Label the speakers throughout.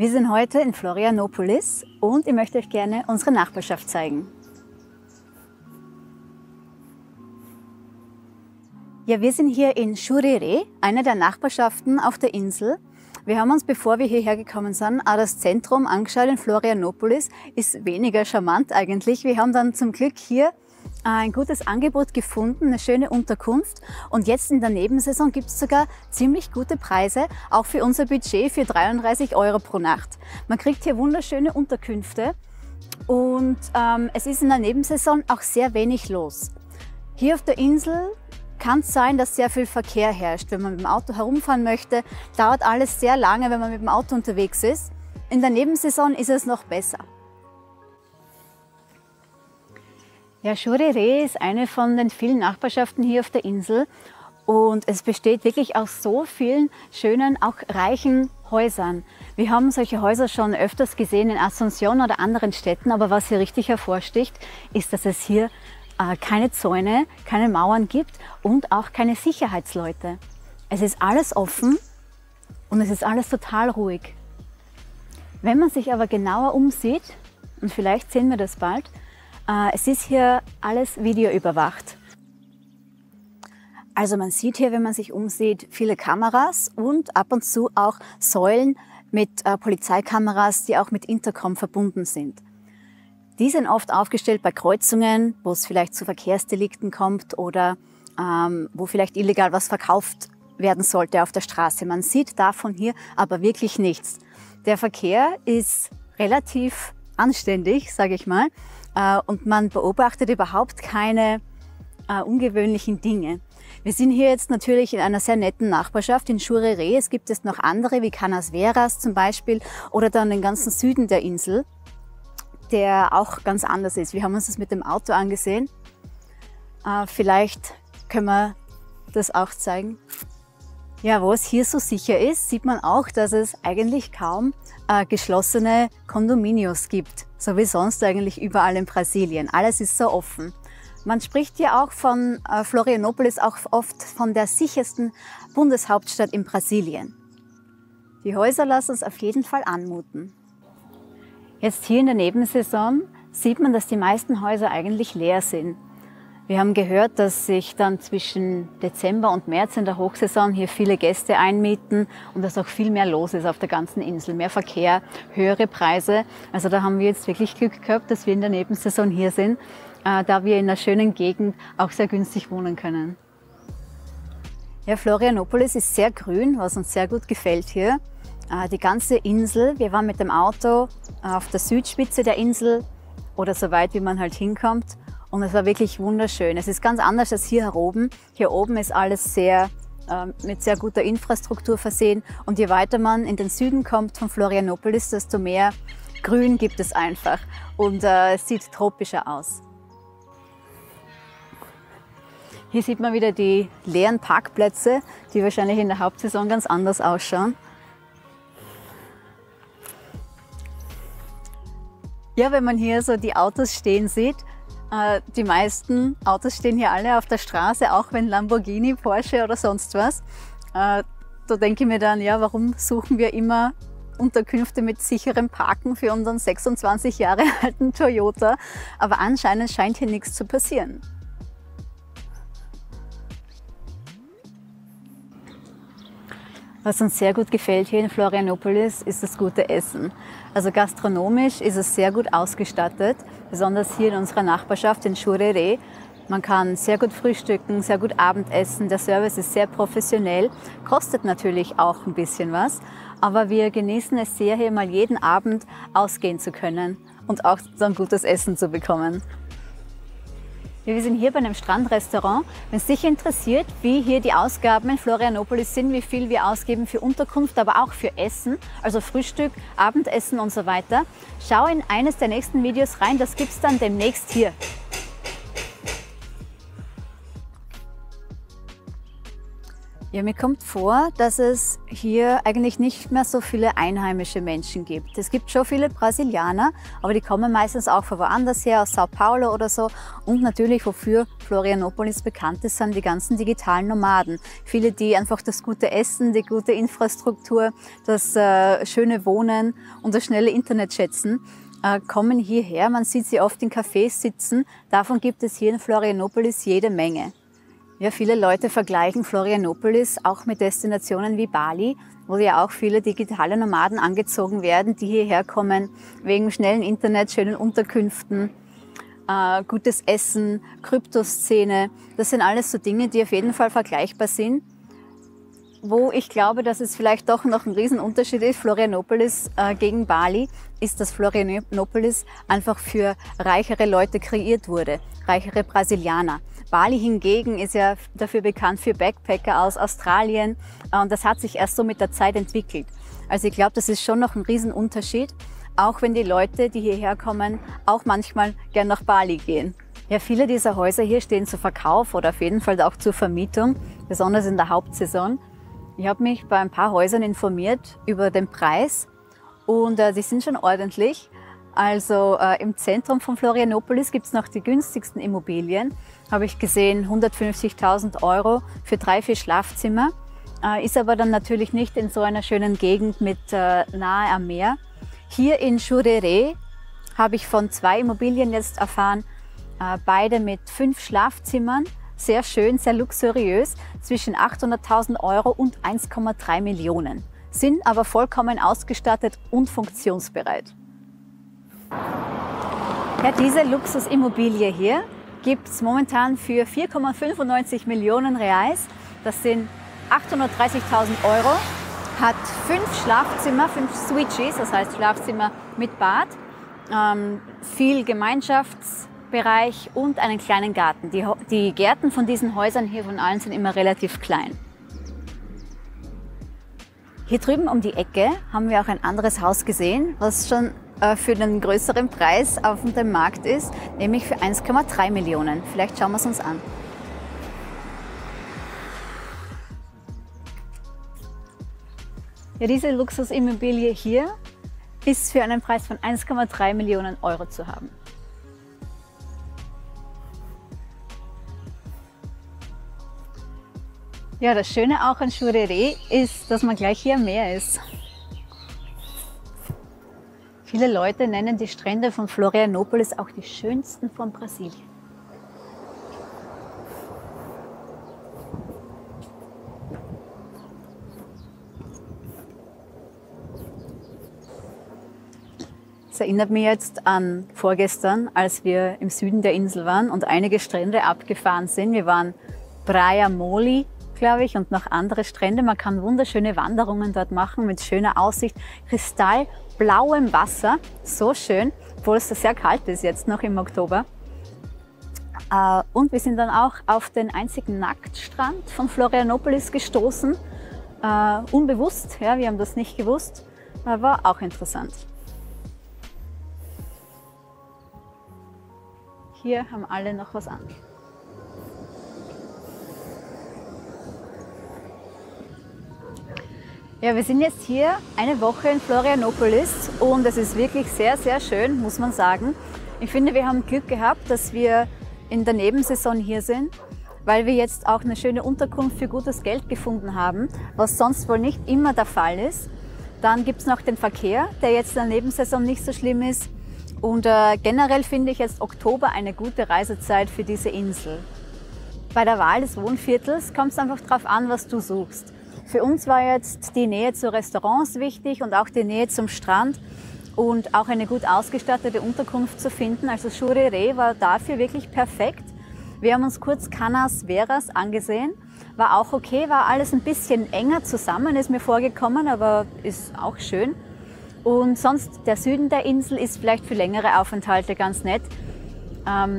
Speaker 1: Wir sind heute in Florianopolis und ich möchte euch gerne unsere Nachbarschaft zeigen. Ja, wir sind hier in Shurere, einer der Nachbarschaften auf der Insel. Wir haben uns, bevor wir hierher gekommen sind, auch das Zentrum angeschaut in Florianopolis. Ist weniger charmant eigentlich. Wir haben dann zum Glück hier ein gutes Angebot gefunden, eine schöne Unterkunft. Und jetzt in der Nebensaison gibt es sogar ziemlich gute Preise, auch für unser Budget, für 33 € pro Nacht. Man kriegt hier wunderschöne Unterkünfte und es ist in der Nebensaison auch sehr wenig los. Hier auf der Insel kann es sein, dass sehr viel Verkehr herrscht. Wenn man mit dem Auto herumfahren möchte, dauert alles sehr lange, wenn man mit dem Auto unterwegs ist. In der Nebensaison ist es noch besser. Ja, Shurere ist eine von den vielen Nachbarschaften hier auf der Insel und es besteht wirklich aus so vielen schönen, auch reichen Häusern. Wir haben solche Häuser schon öfters gesehen in Asunción oder anderen Städten, aber was hier richtig hervorsticht, ist, dass es hier keine Zäune, keine Mauern gibt und auch keine Sicherheitsleute. Es ist alles offen und es ist alles total ruhig. Wenn man sich aber genauer umsieht, und vielleicht sehen wir das bald, es ist hier alles videoüberwacht. Also man sieht hier, wenn man sich umsieht, viele Kameras und ab und zu auch Säulen mit Polizeikameras, die auch mit Intercom verbunden sind. Die sind oft aufgestellt bei Kreuzungen, wo es vielleicht zu Verkehrsdelikten kommt oder wo vielleicht illegal was verkauft werden sollte auf der Straße. Man sieht davon hier aber wirklich nichts. Der Verkehr ist relativ anständig, sage ich mal, und man beobachtet überhaupt keine ungewöhnlichen Dinge. Wir sind hier jetzt natürlich in einer sehr netten Nachbarschaft in Shurere. Es gibt es noch andere wie Canasveras zum Beispiel oder dann den ganzen Süden der Insel, der auch ganz anders ist. Wir haben uns das mit dem Auto angesehen. Vielleicht können wir das auch zeigen. Ja, wo es hier so sicher ist, sieht man auch, dass es eigentlich kaum geschlossene Condominios gibt, so wie sonst eigentlich überall in Brasilien. Alles ist so offen. Man spricht hier auch von Florianopolis auch oft von der sichersten Bundeshauptstadt in Brasilien. Die Häuser lassen uns auf jeden Fall anmuten. Jetzt hier in der Nebensaison sieht man, dass die meisten Häuser eigentlich leer sind. Wir haben gehört, dass sich dann zwischen Dezember und März in der Hochsaison hier viele Gäste einmieten und dass auch viel mehr los ist auf der ganzen Insel. Mehr Verkehr, höhere Preise. Also da haben wir jetzt wirklich Glück gehabt, dass wir in der Nebensaison hier sind, da wir in einer schönen Gegend auch sehr günstig wohnen können. Ja, Florianopolis ist sehr grün, was uns sehr gut gefällt hier. Die ganze Insel, wir waren mit dem Auto auf der Südspitze der Insel oder so weit, wie man halt hinkommt. Und es war wirklich wunderschön. Es ist ganz anders als hier oben. Hier oben ist alles mit sehr guter Infrastruktur versehen. Und je weiter man in den Süden kommt von Florianopolis, desto mehr Grün gibt es einfach. Und es sieht tropischer aus. Hier sieht man wieder die leeren Parkplätze, die wahrscheinlich in der Hauptsaison ganz anders ausschauen. Ja, wenn man hier so die Autos stehen sieht, die meisten Autos stehen hier alle auf der Straße, auch wenn Lamborghini, Porsche oder sonst was. Da denke ich mir dann, ja, warum suchen wir immer Unterkünfte mit sicherem Parken für unseren 26 Jahre alten Toyota? Aber anscheinend scheint hier nichts zu passieren. Was uns sehr gut gefällt hier in Florianopolis, ist das gute Essen. Also gastronomisch ist es sehr gut ausgestattet, besonders hier in unserer Nachbarschaft in Shurere. Man kann sehr gut frühstücken, sehr gut Abendessen, der Service ist sehr professionell, kostet natürlich auch ein bisschen was, aber wir genießen es sehr, hier mal jeden Abend ausgehen zu können und auch so ein gutes Essen zu bekommen. Wir sind hier bei einem Strandrestaurant. Wenn es dich interessiert, wie hier die Ausgaben in Florianopolis sind, wie viel wir ausgeben für Unterkunft, aber auch für Essen, also Frühstück, Abendessen und so weiter, schau in eines der nächsten Videos rein, das gibt es dann demnächst hier. Ja, mir kommt vor, dass es hier eigentlich nicht mehr so viele einheimische Menschen gibt. Es gibt schon viele Brasilianer, aber die kommen meistens auch von woanders her, aus Sao Paulo oder so. Und natürlich, wofür Florianópolis bekannt ist, sind die ganzen digitalen Nomaden. Viele, die einfach das gute Essen, die gute Infrastruktur, das schöne Wohnen und das schnelle Internet schätzen, kommen hierher. Man sieht sie oft in Cafés sitzen. Davon gibt es hier in Florianópolis jede Menge. Ja, viele Leute vergleichen Florianópolis auch mit Destinationen wie Bali, wo ja auch viele digitale Nomaden angezogen werden, die hierher kommen wegen schnellen Internet, schönen Unterkünften, gutes Essen, Kryptoszene. Das sind alles so Dinge, die auf jeden Fall vergleichbar sind. Wo ich glaube, dass es vielleicht doch noch ein Riesenunterschied ist, Florianópolis gegen Bali, ist, dass Florianópolis einfach für reichere Leute kreiert wurde, reichere Brasilianer. Bali hingegen ist ja dafür bekannt für Backpacker aus Australien und das hat sich erst so mit der Zeit entwickelt. Also ich glaube, das ist schon noch ein Riesenunterschied, auch wenn die Leute, die hierher kommen, auch manchmal gern nach Bali gehen. Ja, viele dieser Häuser hier stehen zu Verkauf oder auf jeden Fall auch zur Vermietung, besonders in der Hauptsaison. Ich habe mich bei ein paar Häusern informiert über den Preis und die sind schon ordentlich. Also im Zentrum von Florianópolis gibt es noch die günstigsten Immobilien. Habe ich gesehen, 150.000 € für 3-4 Schlafzimmer. Ist aber dann natürlich nicht in so einer schönen Gegend mit nahe am Meer. Hier in Jurerê habe ich von 2 Immobilien jetzt erfahren, beide mit 5 Schlafzimmern. Sehr schön, sehr luxuriös, zwischen 800.000 € und 1,3 Millionen. Sind aber vollkommen ausgestattet und funktionsbereit. Ja, diese Luxusimmobilie hier gibt es momentan für 4,95 Millionen Reais. Das sind 830.000 €, hat 5 Schlafzimmer, 5 Suites, das heißt Schlafzimmer mit Bad, viel Gemeinschaftsbereich und einen kleinen Garten. Die Gärten von diesen Häusern hier von allen sind immer relativ klein. Hier drüben um die Ecke haben wir auch ein anderes Haus gesehen, was schon für einen größeren Preis auf dem Markt ist, nämlich für 1,3 Millionen. Vielleicht schauen wir es uns an. Ja, diese Luxusimmobilie hier ist für einen Preis von 1,3 Millionen € zu haben. Ja, das Schöne auch an Jurerê ist, dass man gleich hier am Meer ist. Viele Leute nennen die Strände von Florianópolis auch die schönsten von Brasilien. Das erinnert mich jetzt an vorgestern, als wir im Süden der Insel waren und einige Strände abgefahren sind. Wir waren Praia Moli, glaube ich, und noch andere Strände. Man kann wunderschöne Wanderungen dort machen mit schöner Aussicht, kristallblauem Wasser, so schön, obwohl es sehr kalt ist jetzt noch im Oktober. Und wir sind dann auch auf den einzigen Nacktstrand von Florianópolis gestoßen, unbewusst, ja, wir haben das nicht gewusst, war auch interessant. Hier haben alle noch was an. Ja, wir sind jetzt hier eine Woche in Florianópolis und es ist wirklich sehr, sehr schön, muss man sagen. Ich finde, wir haben Glück gehabt, dass wir in der Nebensaison hier sind, weil wir jetzt auch eine schöne Unterkunft für gutes Geld gefunden haben, was sonst wohl nicht immer der Fall ist. Dann gibt es noch den Verkehr, der jetzt in der Nebensaison nicht so schlimm ist. Und generell finde ich jetzt Oktober eine gute Reisezeit für diese Insel. Bei der Wahl des Wohnviertels kommt es einfach darauf an, was du suchst. Für uns war jetzt die Nähe zu Restaurants wichtig und auch die Nähe zum Strand und auch eine gut ausgestattete Unterkunft zu finden. Also Jurerê war dafür wirklich perfekt. Wir haben uns kurz Canas Veras angesehen. War auch okay, war alles ein bisschen enger zusammen, ist mir vorgekommen, aber ist auch schön. Und sonst der Süden der Insel ist vielleicht für längere Aufenthalte ganz nett.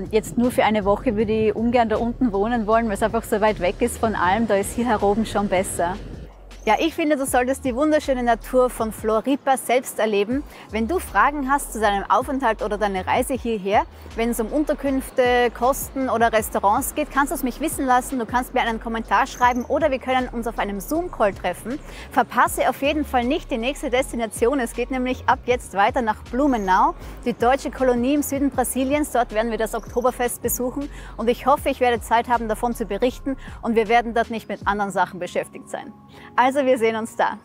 Speaker 1: Jetzt nur für eine Woche würde ich ungern da unten wohnen wollen, weil es einfach so weit weg ist von allem. Da ist hier heroben schon besser. Ja, ich finde, du solltest die wunderschöne Natur von Floripa selbst erleben. Wenn du Fragen hast zu deinem Aufenthalt oder deiner Reise hierher, wenn es um Unterkünfte, Kosten oder Restaurants geht, kannst du es mich wissen lassen. Du kannst mir einen Kommentar schreiben oder wir können uns auf einem Zoom-Call treffen. Verpasse auf jeden Fall nicht die nächste Destination. Es geht nämlich ab jetzt weiter nach Blumenau, die deutsche Kolonie im Süden Brasiliens. Dort werden wir das Oktoberfest besuchen und ich hoffe, ich werde Zeit haben, davon zu berichten und wir werden dort nicht mit anderen Sachen beschäftigt sein. Also wir sehen uns da.